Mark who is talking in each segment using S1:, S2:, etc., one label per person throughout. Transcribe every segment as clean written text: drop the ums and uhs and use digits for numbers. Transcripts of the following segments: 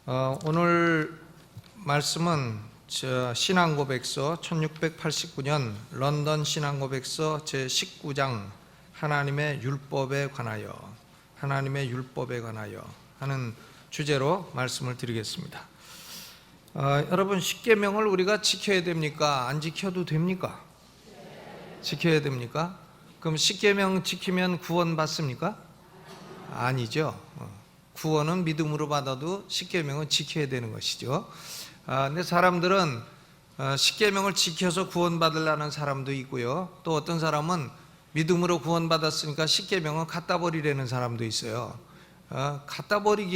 S1: 오늘 말씀은 신앙고백서 1689년 런던 신앙고백서 제19장 하나님의 율법에 관하여 하는 주제로 말씀을 드리겠습니다. 여러분, 십계명을 우리가 지켜야 됩니까? 안 지켜도 됩니까? 지켜야 됩니까? 그럼 십계명 지키면 구원 받습니까? 아니죠. 구원은 믿음으로 받아도 십계명은 지켜야 되는 것이죠. 근데 사람들은 십계명을 지켜서 구원받으려는 사람도 있고요, 또 어떤 사람은 믿음으로 구원받았으니까 십계명은 갖다 버리려는 사람도 있어요. 갖다 버릴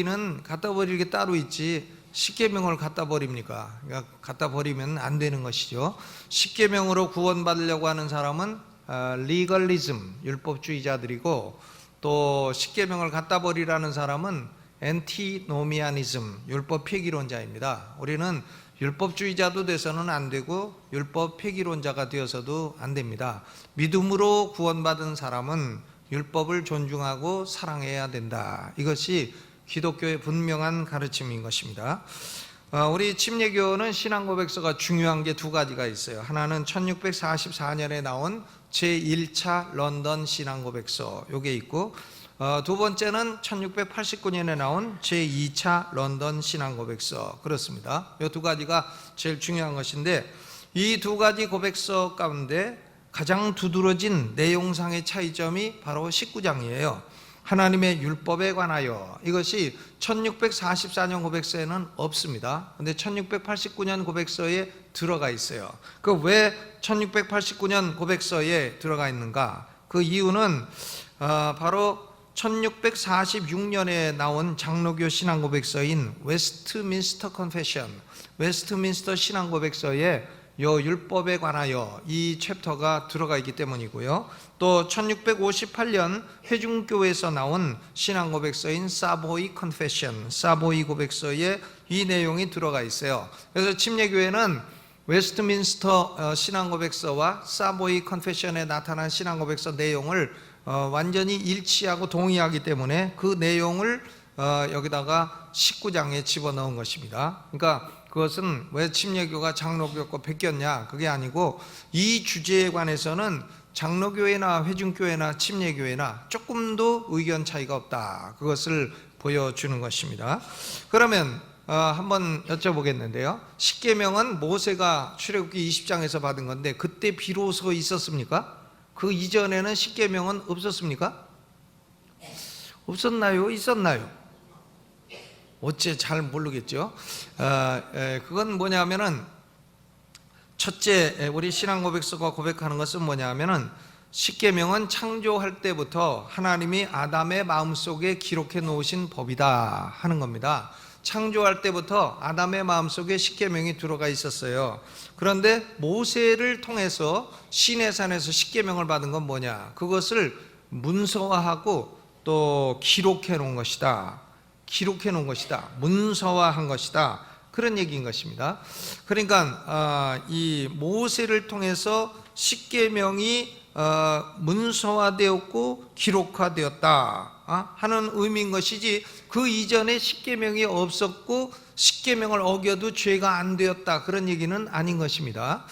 S1: 게 따로 있지 십계명을 갖다 버립니까? 그러니까 갖다 버리면 안 되는 것이죠. 십계명으로 구원받으려고 하는 사람은 리걸리즘, 율법주의자들이고, 또 십계명을 갖다 버리라는 사람은 엔티노미아니즘, 율법 폐기론자입니다. 우리는 율법주의자도 돼서는 안 되고 율법 폐기론자가 되어서도 안 됩니다. 믿음으로 구원받은 사람은 율법을 존중하고 사랑해야 된다. 이것이 기독교의 분명한 가르침인 것입니다. 우리 침례교는 신앙고백서가 중요한 게 두 가지가 있어요. 하나는 1644년에 나온 제1차 런던 신앙고백서, 요게 있고, 두 번째는 1689년에 나온 제2차 런던 신앙고백서, 그렇습니다. 이 두 가지가 제일 중요한 것인데, 이 두 가지 고백서 가운데 가장 두드러진 내용상의 차이점이 바로 19장이에요. 하나님의 율법에 관하여, 이것이 1644년 고백서에는 없습니다. 근데 1689년 고백서에 들어가 있어요. 그 왜 1689년 고백서에 들어가 있는가? 그 이유는 바로 1646년에 나온 장로교 신앙고백서인 웨스트민스터 컨페션, 웨스트민스터 신앙고백서에 요 율법에 관하여 이 챕터가 들어가 있기 때문이고요, 또 1658년 회중교회에서 나온 신앙고백서인 사보이 컨페션, 사보이 고백서에 이 내용이 들어가 있어요. 그래서 침례교회는 웨스트민스터 신앙고백서와 사보이 컨페션에 나타난 신앙고백서 내용을 완전히 일치하고 동의하기 때문에 그 내용을 여기다가 19장에 집어넣은 것입니다. 그러니까 그것은 왜 침례교가 장로교과 베꼈냐, 그게 아니고 이 주제에 관해서는 장로교회나 회중교회나 침례교회나 조금도 의견 차이가 없다, 그것을 보여주는 것입니다. 그러면 한번 여쭤보겠는데요, 십계명은 모세가 출애굽기 20장에서 받은 건데 그때 비로소 있었습니까? 그 이전에는 십계명은 없었습니까? 없었나요? 있었나요? 어째 잘 모르겠죠. 그건 뭐냐면은, 첫째, 우리 신앙고백서가 고백하는 것은 뭐냐면은, 십계명은 창조할 때부터 하나님이 아담의 마음속에 기록해 놓으신 법이다 하는 겁니다. 창조할 때부터 아담의 마음속에 십계명이 들어가 있었어요. 그런데 모세를 통해서 시내산에서 십계명을 받은 건 뭐냐? 그것을 문서화하고 또 기록해 놓은 것이다. 문서화한 것이다, 그런 얘기인 것입니다. 그러니까 이 모세를 통해서 십계명이 문서화되었고 기록화되었다 하는 의미인 것이지, 그 이전에 십계명이 없었고 십계명을 어겨도 죄가 안 되었다, 그런 얘기는 아닌 것입니다.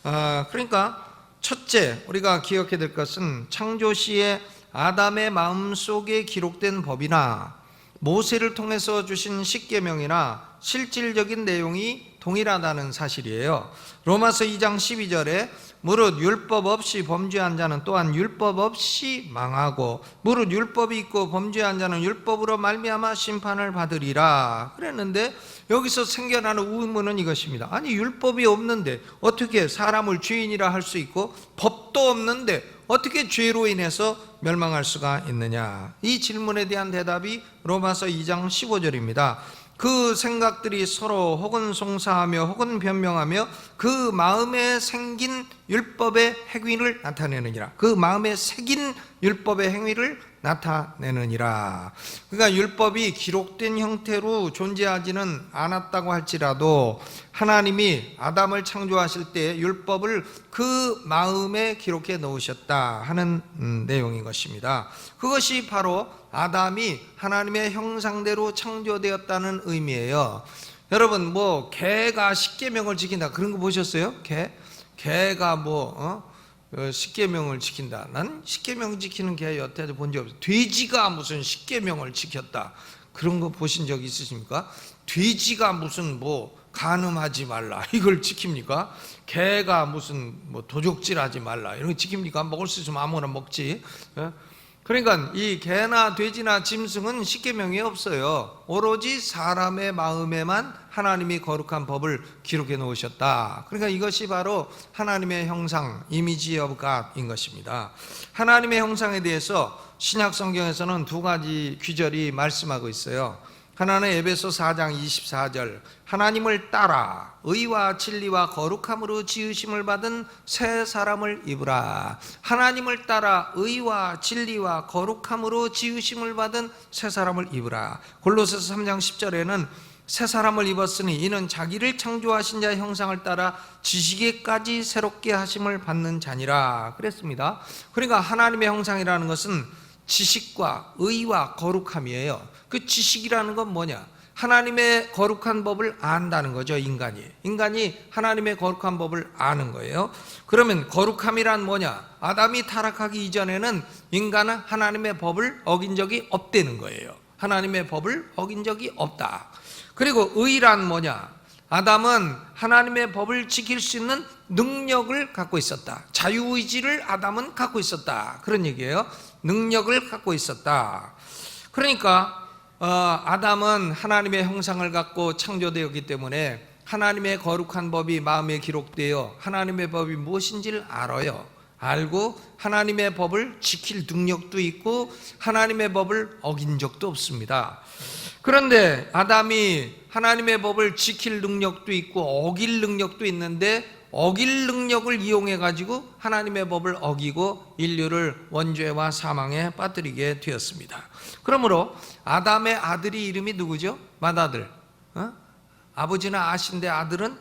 S1: 그러니까 첫째, 우리가 기억해야 될 것은 창조시에 아담의 마음속에 기록된 법이나 모세를 통해서 주신 십계명이나 실질적인 내용이 동일하다는 사실이에요. 로마서 2장 12절에 무릇 율법 없이 범죄한 자는 또한 율법 없이 망하고 무릇 율법이 있고 범죄한 자는 율법으로 말미암아 심판을 받으리라 그랬는데, 여기서 생겨나는 의문은 이것입니다. 아니, 율법이 없는데 어떻게 사람을 죄인이라 할 수 있고 법도 없는데 어떻게 죄로 인해서 멸망할 수가 있느냐? 이 질문에 대한 대답이 로마서 2장 15절입니다. 그 생각들이 서로 혹은 송사하며 혹은 변명하며 그 마음에 생긴 율법의 행위를 나타내느니라. 그 마음에 새긴 율법의 행위를 나타내느니라. 그러니까 율법이 기록된 형태로 존재하지는 않았다고 할지라도 하나님이 아담을 창조하실 때 율법을 그 마음에 기록해 놓으셨다 하는 내용인 것입니다. 그것이 바로 아담이 하나님의 형상대로 창조되었다는 의미예요. 여러분, 뭐 개가 십계명을 지킨다 그런 거 보셨어요? 개가 십계명을 지킨다. 난 십계명 지키는 개 여태까지 본 적 없어요. 돼지가 무슨 십계명을 지켰다 그런 거 보신 적 있으십니까? 돼지가 무슨 간음하지 말라 이걸 지킵니까? 개가 무슨 도적질하지 말라 이런 거 지킵니까? 먹을 수 있으면 아무거나 먹지. 그러니까 이 개나 돼지나 짐승은 십계명이 없어요. 오로지 사람의 마음에만 하나님이 거룩한 법을 기록해 놓으셨다. 그러니까 이것이 바로 하나님의 형상, 이미지 오브 갓인 것입니다. 하나님의 형상에 대해서 신약 성경에서는 두 가지 귀절이 말씀하고 있어요. 하나는 에베소 4장 24절, 하나님을 따라 의와 진리와 거룩함으로 지으심을 받은 새 사람을 입으라. 하나님을 따라 의와 진리와 거룩함으로 지으심을 받은 새 사람을 입으라. 골로새서 3장 10절에는 새 사람을 입었으니 이는 자기를 창조하신 자의 형상을 따라 지식에까지 새롭게 하심을 받는 자니라 그랬습니다. 그러니까 하나님의 형상이라는 것은 지식과 의와 거룩함이에요. 그 지식이라는 건 뭐냐? 하나님의 거룩한 법을 안다는 거죠. 인간이 하나님의 거룩한 법을 아는 거예요. 그러면 거룩함이란 뭐냐? 아담이 타락하기 이전에는 인간은 하나님의 법을 어긴 적이 없다는 거예요. 하나님의 법을 어긴 적이 없다. 그리고 의란 뭐냐? 아담은 하나님의 법을 지킬 수 있는 능력을 갖고 있었다. 자유의지를 아담은 갖고 있었다. 그런 얘기예요. 능력을 갖고 있었다. 그러니까 아담은 하나님의 형상을 갖고 창조되었기 때문에 하나님의 거룩한 법이 마음에 기록되어 하나님의 법이 무엇인지를 알아요. 알고 하나님의 법을 지킬 능력도 있고 하나님의 법을 어긴 적도 없습니다. 그런데 아담이 하나님의 법을 지킬 능력도 있고 어길 능력도 있는데 어길 능력을 이용해 가지고 하나님의 법을 어기고 인류를 원죄와 사망에 빠뜨리게 되었습니다. 그러므로 아담의 아들이 이름이 누구죠? 맏아들. 아버지는 아신데 아들은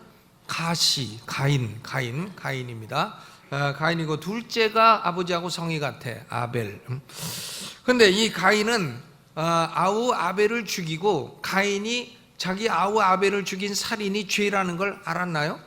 S1: 가인입니다. 가인이고 둘째가 아버지하고 성이 같아. 아벨. 근데 이 가인은 아우 아벨을 죽이고 가인이 자기 아우 아벨을 죽인 살인이 죄라는 걸 알았나요?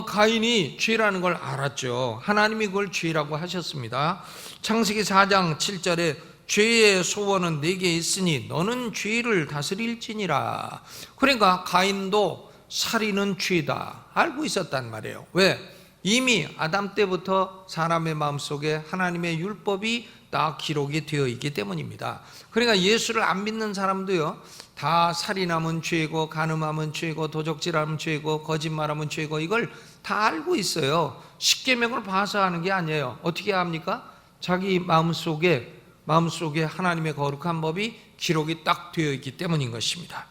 S1: 가인이 죄라는 걸 알았죠. 하나님이 그걸 죄라고 하셨습니다. 창세기 4장 7절에 죄의 소원은 네게 있으니 너는 죄를 다스릴지니라. 그러니까 가인도 살인은 죄다 알고 있었단 말이에요. 왜? 이미 아담 때부터 사람의 마음속에 하나님의 율법이 다 기록이 되어 있기 때문입니다. 그러니까 예수를 안 믿는 사람도요, 다 살인하면 죄고 간음하면 죄고 도적질하면 죄고 거짓말하면 죄고 이걸 다 알고 있어요. 십계명을 봐서 하는 게 아니에요. 어떻게 합니까? 자기 마음속에 하나님의 거룩한 법이 기록이 딱 되어 있기 때문인 것입니다.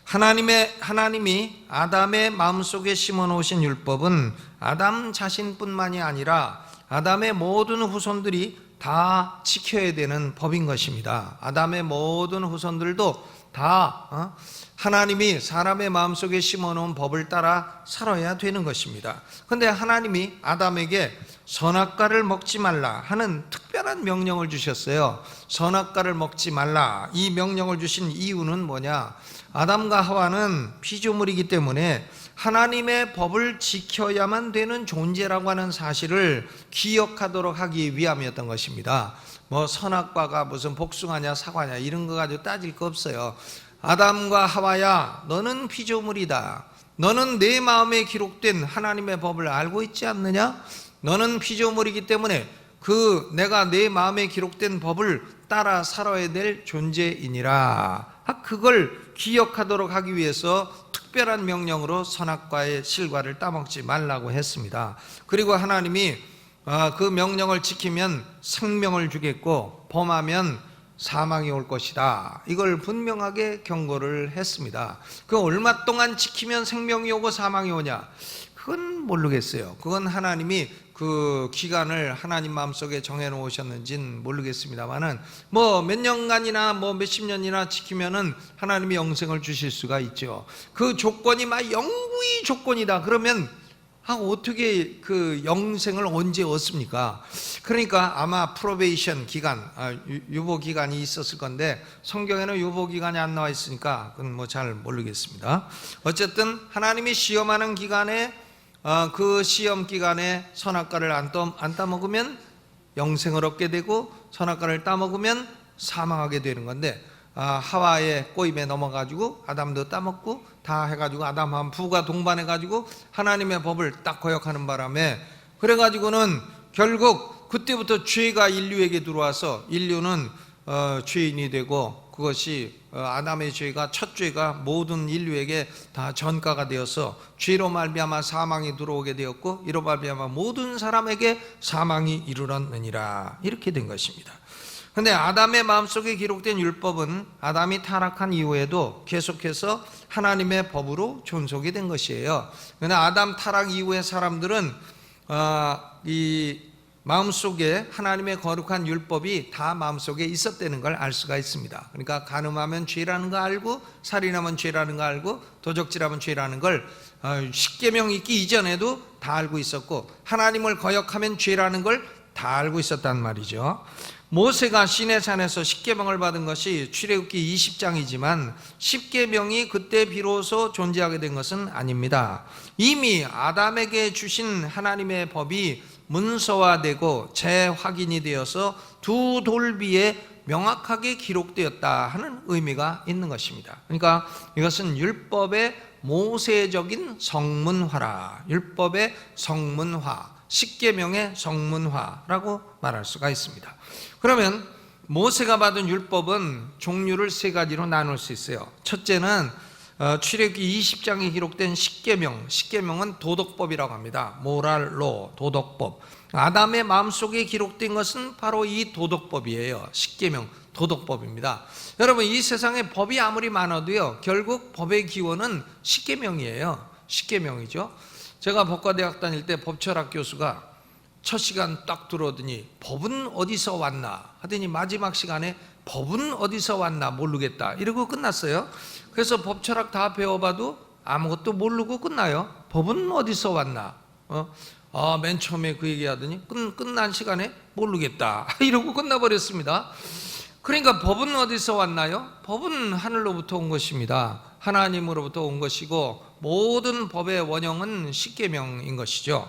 S1: 하나님이 아담의 마음속에 심어놓으신 율법은 아담 자신뿐만이 아니라 아담의 모든 후손들이 다 지켜야 되는 법인 것입니다. 아담의 모든 후손들도 다 하나님이 사람의 마음속에 심어놓은 법을 따라 살아야 되는 것입니다. 그런데 하나님이 아담에게 선악과를 먹지 말라 하는 특별한 명령을 주셨어요. 선악과를 먹지 말라, 이 명령을 주신 이유는 뭐냐? 아담과 하와는 피조물이기 때문에 하나님의 법을 지켜야만 되는 존재라고 하는 사실을 기억하도록 하기 위함이었던 것입니다. 선악과가 무슨 복숭아냐 사과냐 이런 거 가지고 따질 거 없어요. 아담과 하와야, 너는 피조물이다. 너는 내 마음에 기록된 하나님의 법을 알고 있지 않느냐? 너는 피조물이기 때문에 내가 내 마음에 기록된 법을 따라 살아야 될 존재이니라. 그걸 기억하도록 하기 위해서 특별한 명령으로 선악과의 실과를 따먹지 말라고 했습니다. 그리고 하나님이 그 명령을 지키면 생명을 주겠고 범하면 사망이 올 것이다, 이걸 분명하게 경고를 했습니다. 그 얼마 동안 지키면 생명이 오고 사망이 오냐? 그건 모르겠어요. 그건 하나님이 그 기간을 하나님 마음속에 정해놓으셨는지는 모르겠습니다만은 뭐 몇 년간이나 뭐 몇십 년이나 지키면은 하나님이 영생을 주실 수가 있죠. 그 조건이 막 영구히 조건이다 그러면 어떻게 그 영생을 언제 얻습니까? 그러니까 아마 프로베이션 기간, 유보 기간이 있었을 건데 성경에는 유보 기간이 안 나와 있으니까 그건 뭐 잘 모르겠습니다. 어쨌든 하나님이 시험하는 기간에 그 시험 기간에 선악과를 안 따먹으면 영생을 얻게 되고 선악과를 따먹으면 사망하게 되는 건데 하와의 꼬임에 넘어가지고 아담도 따먹고 다 해가지고 아담한 부가 동반해가지고 하나님의 법을 딱 거역하는 바람에 그래가지고는 결국 그때부터 죄가 인류에게 들어와서 인류는 죄인이 되고 그것이 아담의 죄가 첫 죄가 모든 인류에게 다 전가가 되어서 죄로 말미암아 사망이 들어오게 되었고 이로 말미암아 모든 사람에게 사망이 이르렀느니라 이렇게 된 것입니다. 근데 아담의 마음속에 기록된 율법은 아담이 타락한 이후에도 계속해서 하나님의 법으로 존속이 된 것이에요. 그런데 아담 타락 이후의 사람들은 이 마음속에 하나님의 거룩한 율법이 다 마음속에 있었다는 걸 알 수가 있습니다. 그러니까 간음하면 죄라는 거 알고 살인하면 죄라는 거 알고 도적질하면 죄라는 걸 십계명 있기 이전에도 다 알고 있었고 하나님을 거역하면 죄라는 걸 다 알고 있었단 말이죠. 모세가 시내산에서 십계명을 받은 것이 출애굽기 20장이지만 십계명이 그때 비로소 존재하게 된 것은 아닙니다. 이미 아담에게 주신 하나님의 법이 문서화되고 재확인이 되어서 두 돌비에 명확하게 기록되었다 하는 의미가 있는 것입니다. 그러니까 이것은 율법의 모세적인 성문화라, 율법의 성문화, 십계명의 성문화라고 말할 수가 있습니다. 그러면 모세가 받은 율법은 종류를 세 가지로 나눌 수 있어요. 첫째는 출애굽기 20장에 기록된 십계명, 십계명은 도덕법이라고 합니다. 모랄로, 도덕법. 아담의 마음속에 기록된 것은 바로 이 도덕법이에요. 십계명, 도덕법입니다. 여러분 이 세상에 법이 아무리 많아도요 결국 법의 기원은 십계명이에요. 십계명이죠. 제가 법과대학 다닐 때 법철학 교수가 첫 시간 딱 들어오더니 법은 어디서 왔나 하더니 마지막 시간에 법은 어디서 왔나 모르겠다 이러고 끝났어요. 그래서 법철학 다 배워봐도 아무것도 모르고 끝나요. 법은 어디서 왔나 맨 처음에 그 얘기하더니 끝난 시간에 모르겠다 이러고 끝나버렸습니다. 그러니까 법은 어디서 왔나요? 법은 하늘로부터 온 것입니다. 하나님으로부터 온 것이고 모든 법의 원형은 십계명인 것이죠.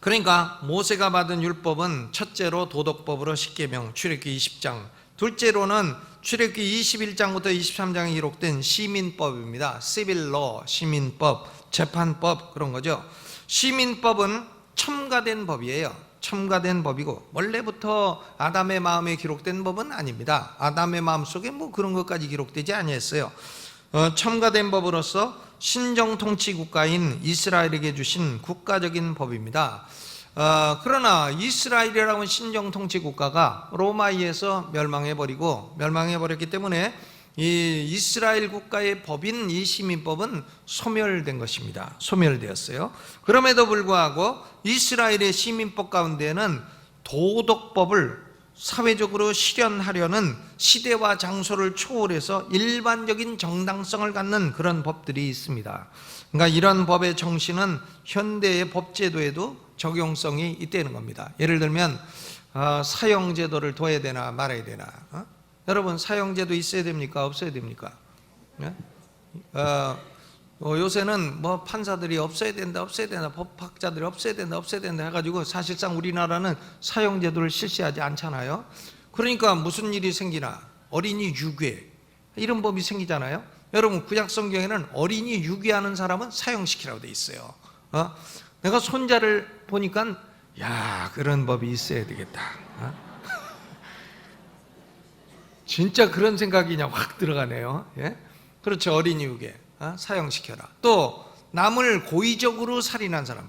S1: 그러니까 모세가 받은 율법은 첫째로 도덕법으로 십계명 출애굽기 20장, 둘째로는 출애굽기 21장부터 23장에 기록된 시민법입니다. civil law, 시민법, 재판법 그런 거죠. 시민법은 첨가된 법이에요. 첨가된 법이고 원래부터 아담의 마음에 기록된 법은 아닙니다. 아담의 마음속에 뭐 그런 것까지 기록되지 아니했어요. 첨가된 법으로서 신정통치 국가인 이스라엘에게 주신 국가적인 법입니다. 그러나 이스라엘이라는 신정통치 국가가 로마에서 멸망해버렸기 때문에 이 이스라엘 국가의 법인 이 시민법은 소멸된 것입니다. 소멸되었어요. 그럼에도 불구하고 이스라엘의 시민법 가운데는 도덕법을 사회적으로 실현하려는 시대와 장소를 초월해서 일반적인 정당성을 갖는 그런 법들이 있습니다. 그러니까 이런 법의 정신은 현대의 법제도에도 적용성이 있다는 겁니다. 예를 들면 사형제도를 둬야 되나 말아야 되나 여러분 사형제도 있어야 됩니까? 없어야 됩니까? 요새는 뭐 판사들이 없어야 된다 법학자들이 없어야 된다 해가지고 사실상 우리나라는 사형제도를 실시하지 않잖아요. 그러니까 무슨 일이 생기나 어린이 유괴 이런 법이 생기잖아요. 여러분 구약성경에는 어린이 유괴하는 사람은 사형시키라고 돼 있어요. 내가 손자를 보니까 야 그런 법이 있어야 되겠다. 진짜 그런 생각이 그냥 확 들어가네요. 예? 그렇죠. 어린이 유괴 사형시켜라. 또 남을 고의적으로 살인한 사람,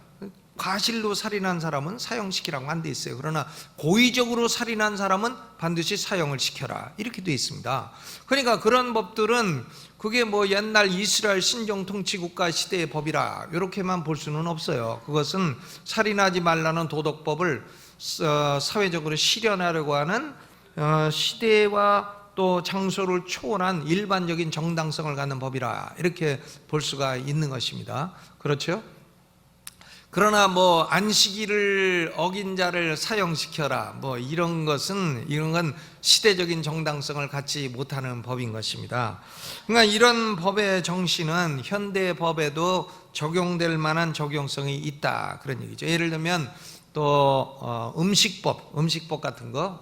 S1: 과실로 살인한 사람은 사형시키라고 안 돼 있어요. 그러나 고의적으로 살인한 사람은 반드시 사형을 시켜라 이렇게 돼 있습니다. 그러니까 그런 법들은 그게 뭐 옛날 이스라엘 신정통치국가 시대의 법이라 이렇게만 볼 수는 없어요. 그것은 살인하지 말라는 도덕법을 사회적으로 실현하려고 하는 시대와 또 장소를 초월한 일반적인 정당성을 갖는 법이라 이렇게 볼 수가 있는 것입니다. 그렇죠? 그러나 뭐 안식일을 어긴 자를 사형시켜라 뭐 이런 건 시대적인 정당성을 갖지 못하는 법인 것입니다. 그러니까 이런 법의 정신은 현대 법에도 적용될 만한 적용성이 있다 그런 얘기죠. 예를 들면 또 음식법 같은 거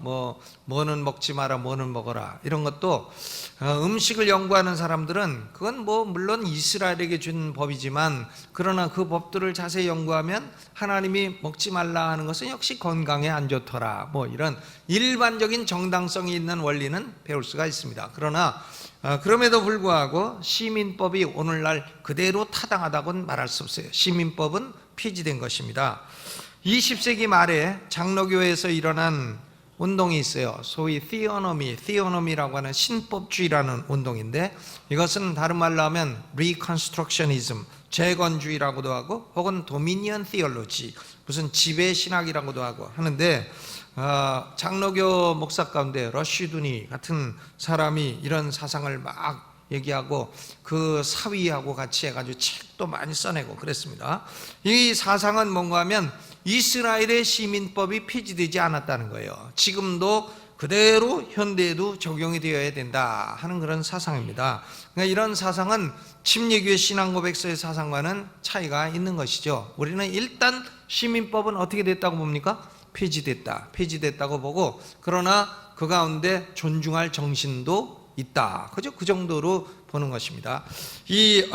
S1: 뭐는 먹지 마라 뭐는 먹어라 이런 것도 음식을 연구하는 사람들은 그건 뭐 물론 이스라엘에게 준 법이지만 그러나 그 법들을 자세히 연구하면 하나님이 먹지 말라 하는 것은 역시 건강에 안 좋더라 뭐 이런 일반적인 정당성이 있는 원리는 배울 수가 있습니다. 그러나 그럼에도 불구하고 시민법이 오늘날 그대로 타당하다고는 말할 수 없어요. 시민법은 폐지된 것입니다. 20세기 말에 장로교회에서 일어난 운동이 있어요. 소위 티오노미라고 하는 신법주의라는 운동인데 이것은 다른 말로 하면 리컨스트럭셔니즘, 재건주의라고도 하고 혹은 도미니언 티올로지, 무슨 지배신학이라고도 하고 하는데 장로교 목사 가운데 러쉬두니 같은 사람이 이런 사상을 막 얘기하고 그 사위하고 같이 해가지고 책도 많이 써내고 그랬습니다. 이 사상은 뭔가 하면 이스라엘의 시민법이 폐지되지 않았다는 거예요. 지금도 그대로 현대에도 적용이 되어야 된다 하는 그런 사상입니다. 그러니까 이런 사상은 침례교회 신앙고백서의 사상과는 차이가 있는 것이죠. 우리는 일단 시민법은 어떻게 됐다고 봅니까? 폐지됐다고 보고 그러나 그 가운데 존중할 정신도 있다. 그죠? 그 정도로 보는 것입니다. 이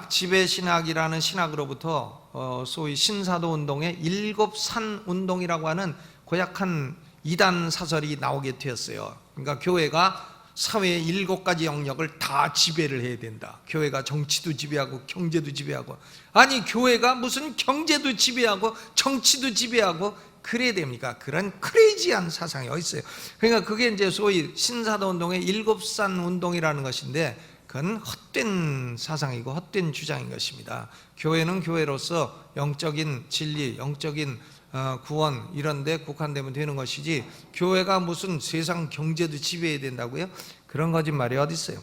S1: 지배신학이라는 신학으로부터 소위 신사도 운동의 일곱산 운동이라고 하는 고약한 이단 사설이 나오게 되었어요. 그러니까 교회가 사회의 7가지 영역을 다 지배를 해야 된다. 교회가 정치도 지배하고 경제도 지배하고 아니 교회가 무슨 경제도 지배하고 정치도 지배하고 그래야 됩니까? 그런 크레이지한 사상이 어디 있어요? 그러니까 그게 이제 소위 신사도 운동의 7산 운동이라는 것인데 그건 헛된 사상이고 헛된 주장인 것입니다. 교회는 교회로서 영적인 진리, 영적인 구원 이런 데 국한되면 되는 것이지 교회가 무슨 세상 경제도 지배해야 된다고요? 그런 거짓말이 어디 있어요?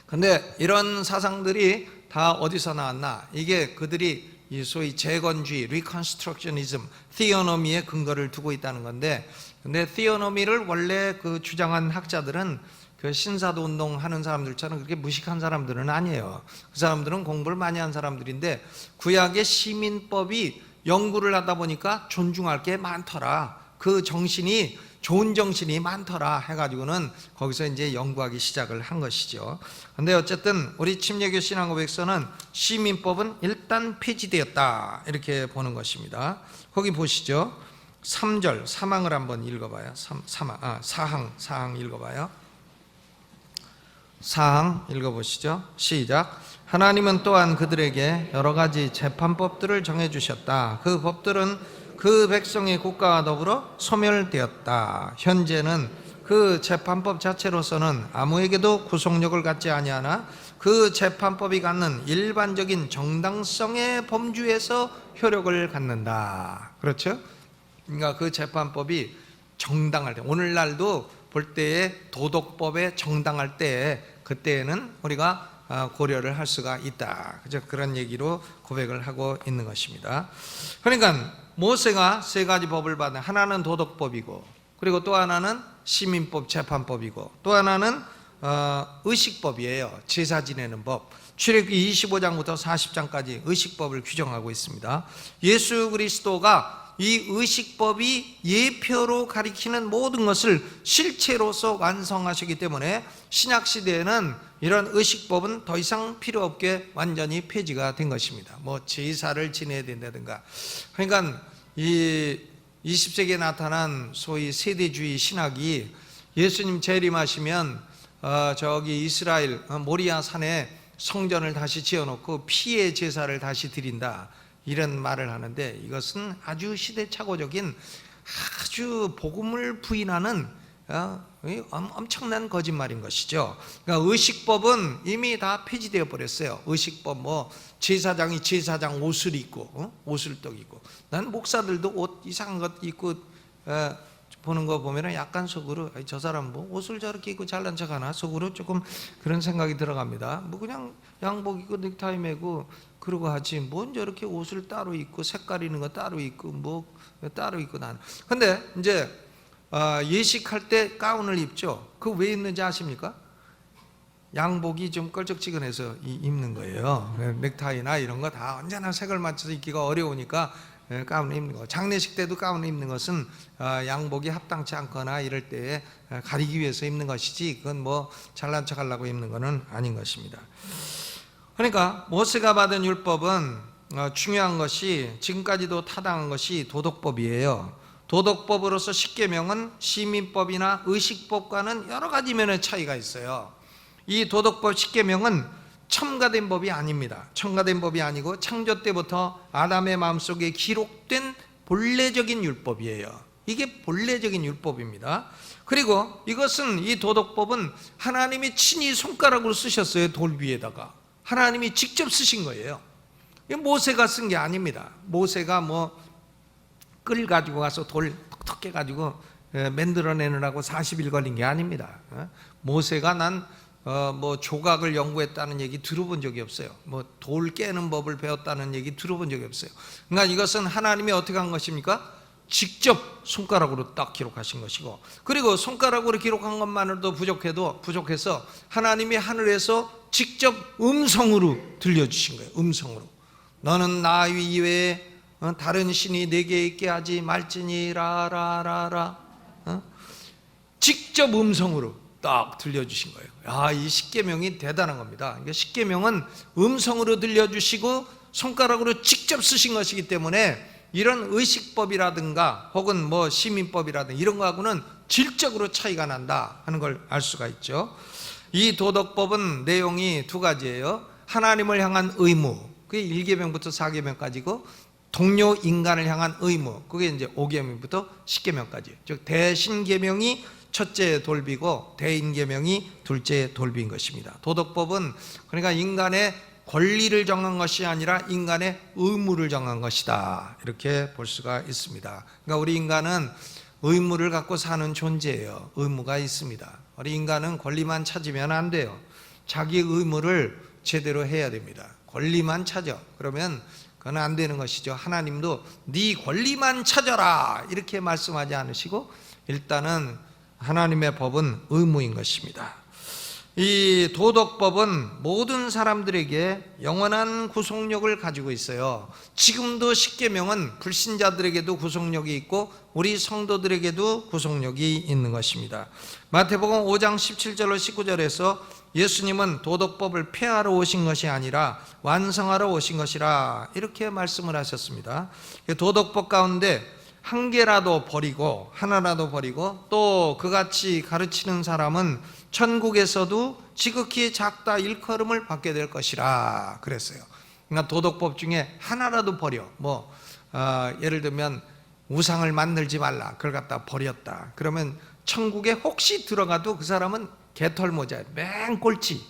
S1: 근데 이런 사상들이 다 어디서 나왔나? 이게 그들이 이 소위 재건주의, 리컨스트럭셔니즘, 티오노미에 근거를 두고 있다는 건데 근데 티오노미를 원래 그 주장한 학자들은 그 신사도 운동 하는 사람들처럼 그렇게 무식한 사람들은 아니에요. 그 사람들은 공부를 많이 한 사람들인데 구약의 시민법이 연구를 하다 보니까 존중할 게 많더라. 그 정신이 좋은 정신이 많더라 해가지고는 거기서 이제 연구하기 시작을 한 것이죠. 근데 어쨌든 우리 침례교 신앙고백서는 시민법은 일단 폐지되었다 이렇게 보는 것입니다. 거기 보시죠. 3절 사망을 한번 읽어봐요. 사항 읽어봐요. 사항 읽어보시죠. 시작. 하나님은 또한 그들에게 여러 가지 재판법들을 정해주셨다. 그 법들은 그 백성의 국가와 더불어 소멸되었다. 현재는 그 재판법 자체로서는 아무에게도 구속력을 갖지 아니하나 그 재판법이 갖는 일반적인 정당성의 범주에서 효력을 갖는다. 그렇죠? 그러니까 그 재판법이 정당할 때, 오늘날도 볼 때에 도덕법에 정당할 때 그때에는 우리가 고려를 할 수가 있다. 그죠? 그런 얘기로 고백을 하고 있는 것입니다. 그러니까 모세가 3가지 법을 받은 하나는 도덕법이고 그리고 또 하나는 시민법 재판법이고 또 하나는 의식법이에요. 제사 지내는 법. 출애굽기 25장부터 40장까지 의식법을 규정하고 있습니다. 예수 그리스도가 이 의식법이 예표로 가리키는 모든 것을 실체로서 완성하시기 때문에 신약시대에는 이런 의식법은 더 이상 필요 없게 완전히 폐지가 된 것입니다. 뭐 제사를 지내야 된다든가. 그러니까 이 20세기에 나타난 소위 세대주의 신학이 예수님 재림하시면 저기 이스라엘 모리아 산에 성전을 다시 지어놓고 피의 제사를 다시 드린다 이런 말을 하는데 이것은 아주 시대착오적인 아주 복음을 부인하는 엄청난 거짓말인 것이죠. 그러니까 의식법은 이미 다 폐지되어 버렸어요. 의식법 제사장이 제사장 옷을 입고 옷을 떡 입고, 난 목사들도 옷 이상한 것 입고 보는 거 보면은 약간 속으로 저 사람 옷을 저렇게 입고 잘난 척하나, 속으로 조금 그런 생각이 들어갑니다. 그냥 양복 입고 넥타이 매고 그러고 하지, 뭔 저렇게 옷을 따로 입고 색깔 있는 거 따로 입고 따로 입고. 난 근데 이제 예식할 때 가운을 입죠. 그거 왜 입는지 아십니까? 양복이 좀 껄쩍지근해서 입는 거예요. 넥타이나 이런 거 다 언제나 색을 맞춰서 입기가 어려우니까 가운을 입는 거. 장례식 때도 가운을 입는 것은 양복이 합당치 않거나 이럴 때에 가리기 위해서 입는 것이지, 그건 잘난 척 하려고 입는 것은 아닌 것입니다. 그러니까 모세가 받은 율법은 중요한 것이, 지금까지도 타당한 것이 도덕법이에요. 도덕법으로서 십계명은 시민법이나 의식법과는 여러 가지 면의 차이가 있어요. 이 도덕법 십계명은 첨가된 법이 아닙니다. 첨가된 법이 아니고 창조 때부터 아담의 마음속에 기록된 본래적인 율법이에요. 이게 본래적인 율법입니다. 그리고 이 도덕법은 하나님이 친히 손가락으로 쓰셨어요. 돌 위에다가 하나님이 직접 쓰신 거예요. 모세가 쓴 게 아닙니다. 모세가 끌 가지고 가서 돌 톡톡 해가지고 만들어내느라고 40일 걸린 게 아닙니다. 모세가 조각을 연구했다는 얘기 들어본 적이 없어요. 돌 깨는 법을 배웠다는 얘기 들어본 적이 없어요. 그러니까 이것은 하나님이 어떻게 한 것입니까? 직접 손가락으로 딱 기록하신 것이고, 그리고 손가락으로 기록한 것만으로도 부족해서 하나님이 하늘에서 직접 음성으로 들려주신 거예요. 음성으로. 너는 나 이외에 다른 신이 내게 있게 하지 말지니라. 직접 음성으로 딱 들려주신 거예요. 이 십계명이 대단한 겁니다. 그러니까 십계명은 음성으로 들려주시고 손가락으로 직접 쓰신 것이기 때문에 이런 의식법이라든가 혹은 시민법이라든가 이런 거하고는 질적으로 차이가 난다 하는 걸 알 수가 있죠. 이 도덕법은 내용이 두 가지예요. 하나님을 향한 의무, 그게 1계명부터 4계명까지고, 동료 인간을 향한 의무, 그게 이제 5계명부터 10계명까지. 즉 대신계명이 첫째 돌비고 대인계명이 둘째 돌비인 것입니다. 도덕법은 그러니까 인간의 권리를 정한 것이 아니라 인간의 의무를 정한 것이다, 이렇게 볼 수가 있습니다. 그러니까 우리 인간은 의무를 갖고 사는 존재예요. 의무가 있습니다. 우리 인간은 권리만 찾으면 안 돼요. 자기 의무를 제대로 해야 됩니다. 권리만 찾아 그러면 그건 안 되는 것이죠. 하나님도 네 권리만 찾아라 이렇게 말씀하지 않으시고, 일단은 하나님의 법은 의무인 것입니다. 이 도덕법은 모든 사람들에게 영원한 구속력을 가지고 있어요. 지금도 십계명은 불신자들에게도 구속력이 있고 우리 성도들에게도 구속력이 있는 것입니다. 마태복음 5장 17절로 19절에서 예수님은 도덕법을 폐하러 오신 것이 아니라 완성하러 오신 것이라, 이렇게 말씀을 하셨습니다. 도덕법 가운데 한 개라도 버리고 하나라도 버리고 또 그같이 가르치는 사람은 천국에서도 지극히 작다 일컬음을 받게 될 것이라 그랬어요. 그러니까 도덕법 중에 하나라도 버려, 예를 들면 우상을 만들지 말라, 그걸 갖다 버렸다 그러면 천국에 혹시 들어가도 그 사람은 개털모자, 맹꼴찌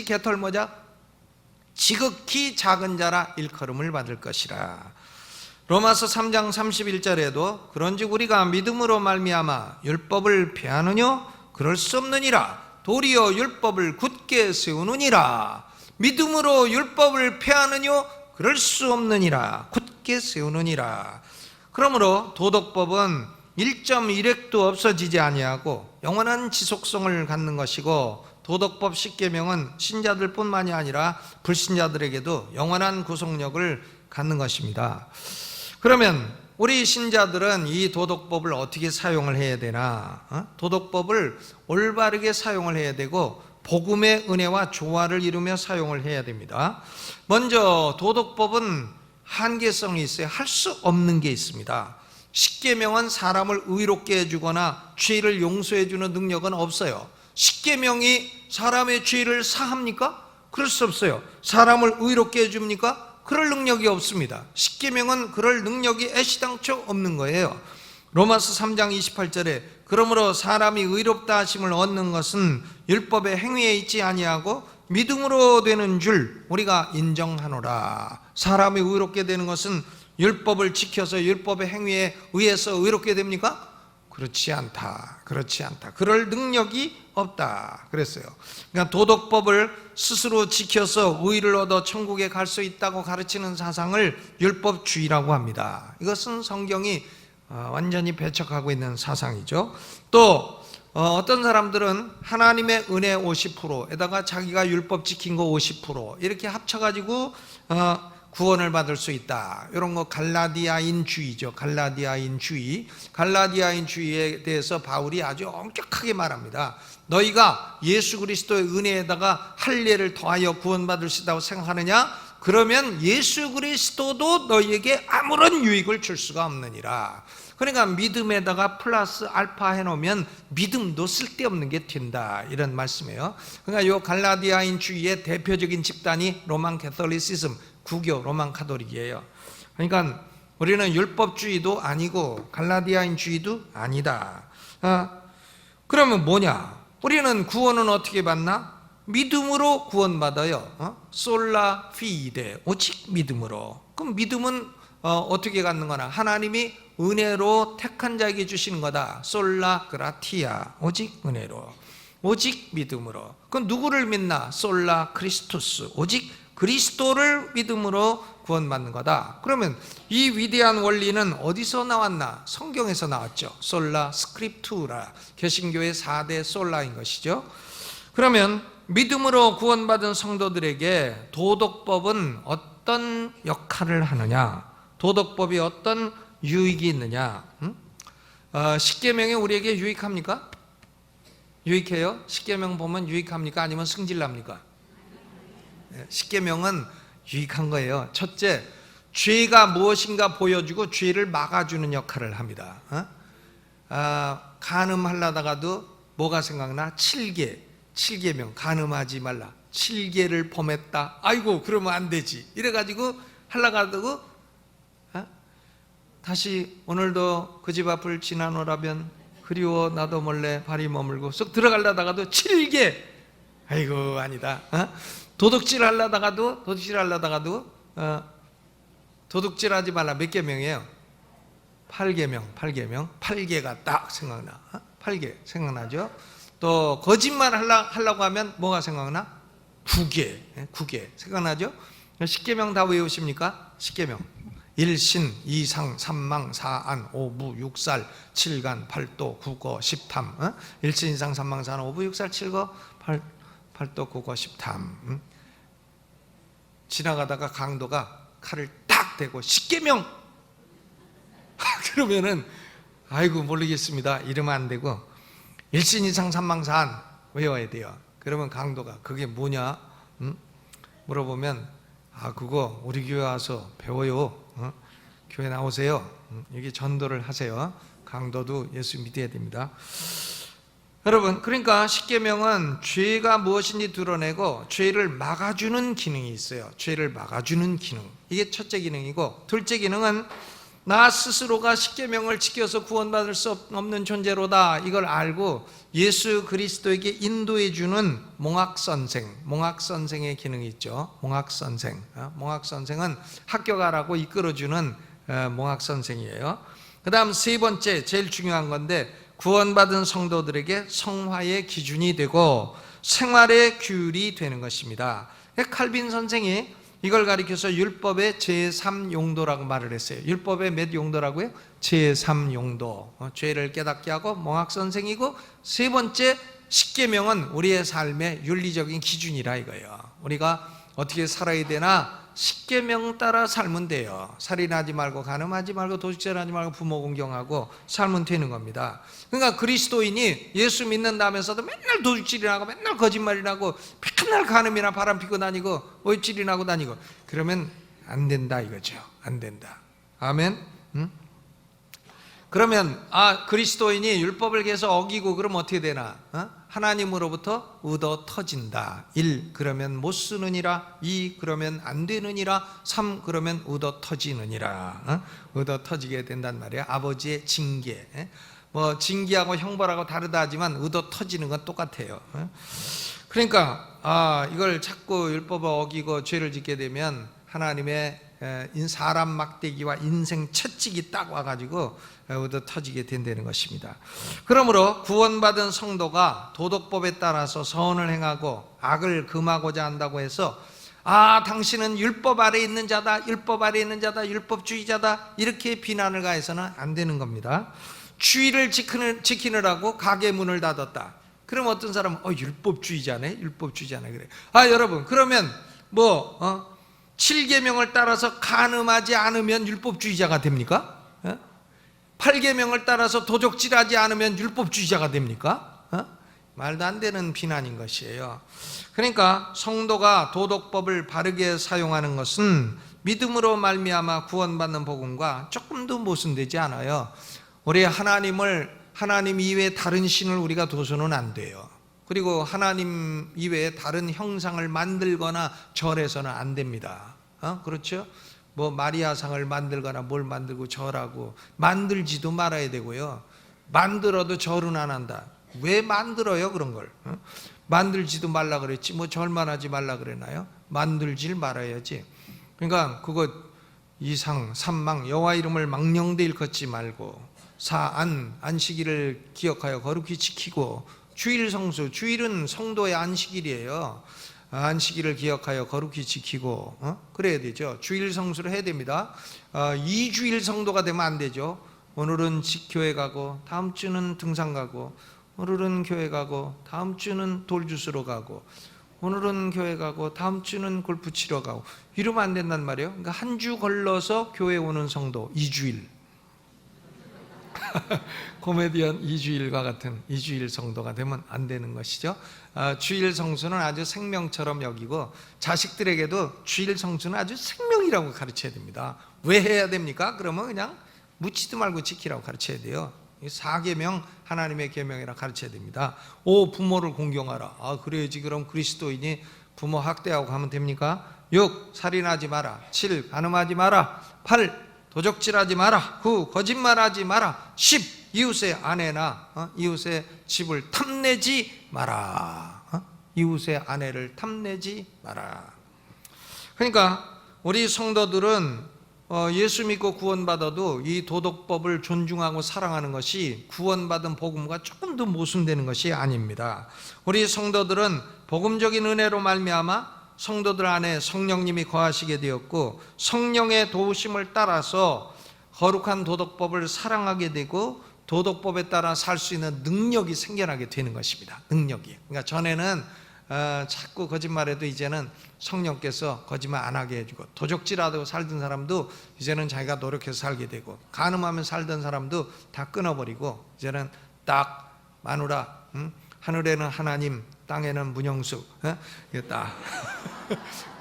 S1: 개털모자, 지극히 작은 자라 일컬음을 받을 것이라. 로마서 3장 31절에도 그런즉 우리가 믿음으로 말미암아 율법을 폐하느뇨? 그럴 수 없느니라. 도리어 율법을 굳게 세우느니라. 믿음으로 율법을 폐하느뇨? 그럴 수 없느니라. 굳게 세우느니라. 그러므로 도덕법은 1.1획도 없어지지 아니하고 영원한 지속성을 갖는 것이고, 도덕법 십계명은 신자들 뿐만이 아니라 불신자들에게도 영원한 구속력을 갖는 것입니다. 그러면 우리 신자들은 이 도덕법을 어떻게 사용을 해야 되나? 도덕법을 올바르게 사용을 해야 되고 복음의 은혜와 조화를 이루며 사용을 해야 됩니다. 먼저 도덕법은 한계성이 있어요. 할 수 없는 게 있습니다. 십계명은 사람을 의롭게 해주거나 죄를 용서해 주는 능력은 없어요. 십계명이 사람의 죄를 사합니까? 그럴 수 없어요. 사람을 의롭게 해줍니까? 그럴 능력이 없습니다. 십계명은 그럴 능력이 애시당초 없는 거예요. 로마서 3장 28절에 그러므로 사람이 의롭다 하심을 얻는 것은 율법의 행위에 있지 아니하고 믿음으로 되는 줄 우리가 인정하노라. 사람이 의롭게 되는 것은 율법을 지켜서 율법의 행위에 의해서 의롭게 됩니까? 그렇지 않다. 그렇지 않다. 그럴 능력이 없다. 그랬어요. 그러니까 도덕법을 스스로 지켜서 의를 얻어 천국에 갈 수 있다고 가르치는 사상을 율법주의라고 합니다. 이것은 성경이 완전히 배척하고 있는 사상이죠. 또 어떤 사람들은 하나님의 은혜 50%에다가 자기가 율법 지킨 거 50% 이렇게 합쳐가지고 구원을 받을 수 있다. 이런 거 갈라디아인주의죠. 갈라디아인주의에 대해서 바울이 아주 엄격하게 말합니다. 너희가 예수 그리스도의 은혜에다가 할례를 더하여 구원받을 수 있다고 생각하느냐? 그러면 예수 그리스도도 너희에게 아무런 유익을 줄 수가 없느니라. 그러니까 믿음에다가 플러스 알파 해놓으면 믿음도 쓸데없는 게 된다, 이런 말씀이에요. 그러니까 이 갈라디아인주의의 대표적인 집단이 로만 캐톨리시즘, 구교 로만 카톨릭이에요. 그러니까 우리는 율법주의도 아니고 갈라디아인주의도 아니다. 그러면 뭐냐? 우리는 구원은 어떻게 받나? 믿음으로 구원받아요. 솔라 피데, 오직 믿음으로. 그럼 믿음은 어떻게 갖는 거나? 하나님이 은혜로 택한 자에게 주시는 거다. 솔라 그라티아, 오직 은혜로, 오직 믿음으로. 그럼 누구를 믿나? 솔라 크리스토스, 오직 그리스도를 믿음으로 구원받는 거다. 그러면 이 위대한 원리는 어디서 나왔나? 성경에서 나왔죠. 솔라 스크립투라, 개신교의 4대 솔라인 것이죠. 그러면 믿음으로 구원받은 성도들에게 도덕법은 어떤 역할을 하느냐? 도덕법이 어떤 유익이 있느냐? 십계명이 우리에게 유익합니까? 유익해요? 십계명 보면 유익합니까? 아니면 승질납니까? 십계명은 유익한 거예요. 첫째, 죄가 무엇인가 보여주고 죄를 막아주는 역할을 합니다. 간음하려다가도 뭐가 생각나? 7계명, 간음하지 말라. 7계를 범했다. 아이고, 그러면 안 되지. 이래가지고 하려다가도 다시 오늘도 그 집 앞을 지나노라면 그리워 나도 몰래 발이 머물고 쏙 들어가려다가도 7계. 아이고, 아니다. 도둑질 하려다가도 도둑질하지 말라. 몇 계명이에요? 8계명. 8계가 딱 생각나. 8계 생각나죠? 또 거짓말 하려고 하면 뭐가 생각나? 9계 생각나죠? 10계명 다 외우십니까? 10계명. 일신, 이상, 삼망, 사안, 오부, 육살, 칠간, 팔도, 구거, 십탐. 일신, 이상, 삼망, 사안, 오부, 육살, 칠거, 팔도, 구거, 십탐. 지나가다가 강도가 칼을 딱 대고 10계명! 그러면은 아이고 모르겠습니다 이러면 안 되고 일신, 이상, 삼망, 사안 외워야 돼요. 그러면 강도가 그게 뭐냐? 물어보면 그거 우리 교회 와서 배워요. 교회 나오세요. 여기 전도를 하세요. 강도도 예수 믿어야 됩니다. 여러분, 그러니까 십계명은 죄가 무엇인지 드러내고 죄를 막아주는 기능이 있어요. 죄를 막아주는 기능, 이게 첫째 기능이고, 둘째 기능은 나 스스로가 십계명을 지켜서 구원받을 수 없는 존재로다, 이걸 알고 예수 그리스도에게 인도해주는 몽학선생의 기능이 있죠. 몽학선생은 학교 가라고 이끌어주는 몽학선생이에요. 그 다음 세 번째, 제일 중요한 건데, 구원받은 성도들에게 성화의 기준이 되고 생활의 규율이 되는 것입니다. 칼빈 선생이 이걸 가리켜서 율법의 제3용도라고 말을 했어요. 율법의 몇 용도라고요? 제3용도. 죄를 깨닫게 하고 몽학선생이고, 세 번째 십계명은 우리의 삶의 윤리적인 기준이라 이거예요. 우리가 어떻게 살아야 되나? 십계명 따라 살면 돼요. 살인하지 말고, 간음하지 말고, 도둑질하지 말고, 부모 공경하고 살면 되는 겁니다. 그러니까 그리스도인이 예수 믿는다면서도 맨날 도둑질이나 하고 맨날 거짓말이나 하고 맨날 간음이나 바람 피고 다니고 오입질이나 하고 다니고 그러면 안 된다 이거죠. 안 된다. 아멘. 그러면 그리스도인이 율법을 계속 어기고 그러면 어떻게 되나? 하나님으로부터 얻어 터진다. 1. 그러면 못 쓰느니라. 2. 그러면 안 되느니라. 3. 그러면 얻어 터지느니라. 얻어 터지게 된단 말이에요. 아버지의 징계. 뭐 징계하고 형벌하고 다르다 하지만 얻어 터지는 건 똑같아요. 그러니까 이걸 자꾸 율법을 어기고 죄를 짓게 되면 하나님의 사람 막대기와 인생 채찍이 딱 와가지고 얻어 터지게 된다는 것입니다. 그러므로 구원받은 성도가 도덕법에 따라서 선을 행하고 악을 금하고자 한다고 해서 당신은 율법 아래에 있는 자다, 율법 아래에 있는 자다, 율법주의자다, 이렇게 비난을 가해서는 안 되는 겁니다. 주의를 지키느라고 가게 문을 닫았다. 그럼 어떤 사람은 율법주의자네, 율법주의자네 그래. 여러분, 그러면 7계명을 따라서 간음하지 않으면 율법주의자가 됩니까? 8계명을 따라서 도적질하지 않으면 율법주의자가 됩니까? 말도 안 되는 비난인 것이에요. 그러니까 성도가 도덕법을 바르게 사용하는 것은 믿음으로 말미암아 구원받는 복음과 조금도 모순되지 않아요. 우리 하나님 이외에 다른 신을 우리가 둬서는 안 돼요. 그리고 하나님 이외에 다른 형상을 만들거나 절해서는 안 됩니다. 그렇죠? 뭐 마리아상을 만들거나 뭘 만들고 절하고 만들지도 말아야 되고요. 만들어도 절은 안 한다. 왜 만들어요 그런 걸? 만들지도 말라 그랬지 뭐 절만 하지 말라 그랬나요? 만들질 말아야지. 그러니까 그거 이상 삼망 여호와 이름을 망령되 일컫지 말고 안식일을 기억하여 거룩히 지키고 주일 성수, 주일은 성도의 안식일이에요. 안식일을 기억하여 거룩히 지키고 그래야 되죠. 주일 성수를 해야 됩니다. 2주일 성도가 되면 안 되죠. 오늘은 교회 가고 다음 주는 등산 가고 오늘은 교회 가고 다음 주는 돌주스러 가고 오늘은 교회 가고 다음 주는 골프 치러 가고 이러면 안 된단 말이에요. 그러니까 한 주 걸러서 교회 오는 성도 2주일 코미디언 2주일과 같은 2주일 성도가 되면 안 되는 것이죠. 주일 성수는 아주 생명처럼 여기고 자식들에게도 주일 성수는 아주 생명이라고 가르쳐야 됩니다. 왜 해야 됩니까? 그러면 그냥 묻지도 말고 지키라고 가르쳐야 돼요. 4계명 하나님의 계명이라 가르쳐야 됩니다. 5. 부모를 공경하라. 그래야지. 그럼 그리스도인이 부모 학대하고 가면 됩니까? 6. 살인하지 마라. 7. 간음하지 마라. 8. 도적질하지 마라. 9. 거짓말하지 마라. 10. 이웃의 아내나 이웃의 집을 탐내지 마라. 이웃의 아내를 탐내지 마라. 그러니까 우리 성도들은 예수 믿고 구원받아도 이 도덕법을 존중하고 사랑하는 것이 구원받은 복음과 조금도 모순되는 것이 아닙니다. 우리 성도들은 복음적인 은혜로 말미암아 성도들 안에 성령님이 거하시게 되었고 성령의 도우심을 따라서 거룩한 도덕법을 사랑하게 되고 도덕법에 따라 살 수 있는 능력이 생겨나게 되는 것입니다. 능력이. 그러니까 전에는 자꾸 거짓말해도 이제는 성령께서 거짓말 안 하게 해주고 도적질하고 살던 사람도 이제는 자기가 노력해서 살게 되고 간음하며 살던 사람도 다 끊어버리고 이제는 딱 마누라 하늘에는 하나님 땅에는 문영숙 이게 딱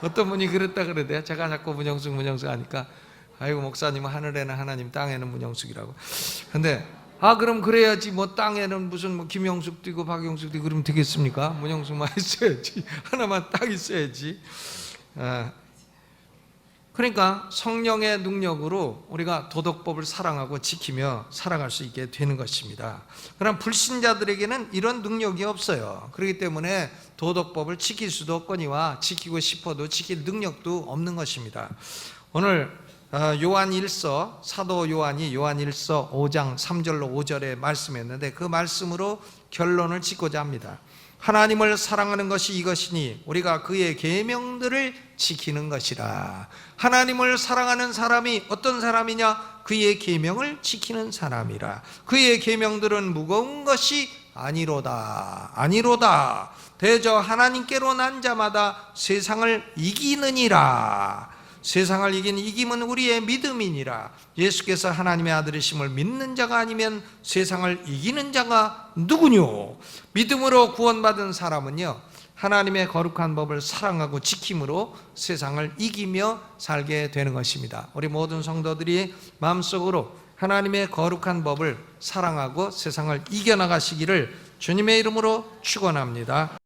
S1: 어떤 분이 그랬다 그러대요. 제가 자꾸 문영숙 하니까 아이고 목사님은 하늘에는 하나님 땅에는 문영숙이라고. 근데 그럼 그래야지 뭐 땅에는 무슨 뭐 김영숙도 있고 박영숙도 있고 그러면 되겠습니까? 문영숙만 있어야지. 하나만 딱 있어야지. 그러니까 성령의 능력으로 우리가 도덕법을 사랑하고 지키며 살아갈 수 있게 되는 것입니다. 그러나 불신자들에게는 이런 능력이 없어요. 그렇기 때문에 도덕법을 지킬 수도 없거니와 지키고 싶어도 지킬 능력도 없는 것입니다. 오늘 요한일서 사도 요한이 요한일서 5장 3절로 5절에 말씀했는데 그 말씀으로 결론을 짓고자 합니다. 하나님을 사랑하는 것이 이것이니 우리가 그의 계명들을 지키는 것이라. 하나님을 사랑하는 사람이 어떤 사람이냐? 그의 계명을 지키는 사람이라. 그의 계명들은 무거운 것이 아니로다. 대저 하나님께로 난 자마다 세상을 이기느니라. 세상을 이긴 이김은 우리의 믿음이니라. 예수께서 하나님의 아들이심을 믿는 자가 아니면 세상을 이기는 자가 누구뇨? 믿음으로 구원받은 사람은요 하나님의 거룩한 법을 사랑하고 지킴으로 세상을 이기며 살게 되는 것입니다. 우리 모든 성도들이 마음속으로 하나님의 거룩한 법을 사랑하고 세상을 이겨나가시기를 주님의 이름으로 축원합니다.